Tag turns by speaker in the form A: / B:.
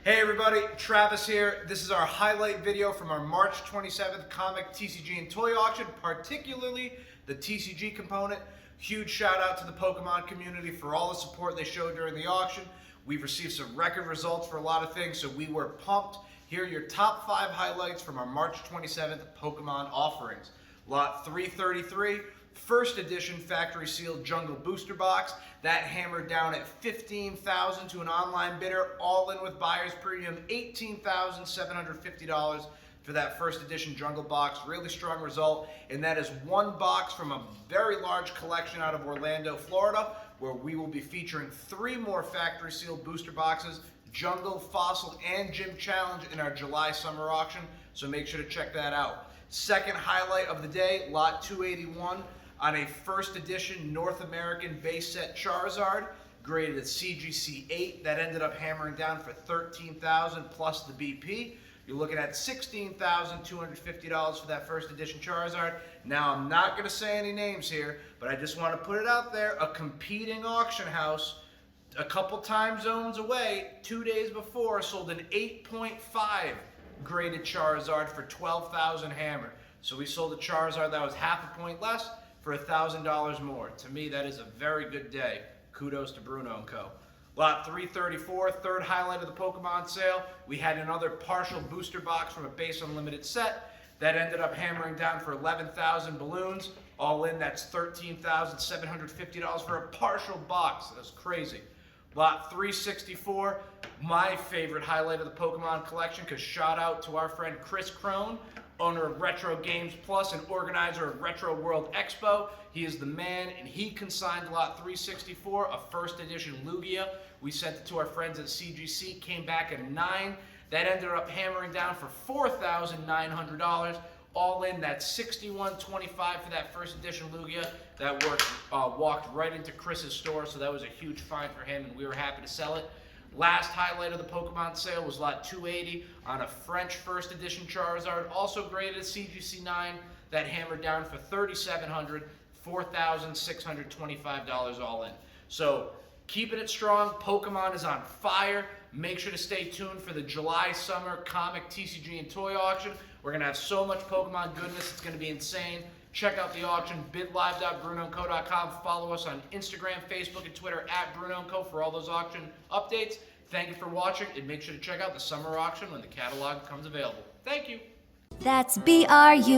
A: Hey everybody, Travis here. This is our highlight video from our March 27th comic TCG and toy auction, particularly the TCG component. Huge shout out to the Pokemon community for all the support they showed during the auction. We've received some record results for a lot of things, so we were pumped. Here are your top 5 highlights from our March 27th Pokemon offerings. Lot 333, first edition factory sealed jungle booster box. That hammered down at $15,000 to an online bidder, all in with buyer's premium, $18,750 for that first edition jungle box. Really strong result, and that is one box from a very large collection out of Orlando, Florida, where we will be featuring 3 more factory sealed booster boxes, jungle, fossil, and gym challenge in our July summer auction, so make sure to check that out. Second highlight of the day, lot 281, on a first edition North American base set Charizard, graded at CGC 8. That ended up hammering down for $13,000 plus the BP. You're looking at $16,250 for that first edition Charizard. Now, I'm not going to say any names here, but I just want to put it out there. A competing auction house a couple time zones away, 2 days before, sold an 8.5 graded Charizard for $12,000 hammer. So we sold a Charizard that was half a point less for $1,000 more. To me, that is a very good day. Kudos to Bruneau & Co. Lot 334, third highlight of the Pokemon sale. We had another partial booster box from a base unlimited set that ended up hammering down for 11,000 balloons. All in, that's $13,750 for a partial box. That's crazy. Lot 364, my favorite highlight of the Pokemon collection, because shout out to our friend Chris Crone, owner of Retro Games Plus and organizer of Retro World Expo. He is the man, and he consigned lot 364, a first edition Lugia. We sent it to our friends at CGC, came back at 9. That ended up hammering down for $4,900. All in, that's $6,125 for that first edition Lugia. That walked right into Chris's store, so that was a huge find for him, and we were happy to sell it. Last highlight of the Pokemon sale was lot 280 on a French first edition Charizard, also graded at CGC 9. That hammered down for $3,700, $4,625 all in. So keeping it strong. Pokemon is on fire. Make sure to stay tuned for the July summer comic TCG and toy auction. We're going to have so much Pokemon goodness, it's going to be insane. Check out the auction, bidlive.bruneauco.com. Follow us on Instagram, Facebook, and Twitter at Bruneau & Co. for all those auction updates. Thank you for watching, and make sure to check out the summer auction when the catalog becomes available. Thank you.
B: That's BRUNEAU.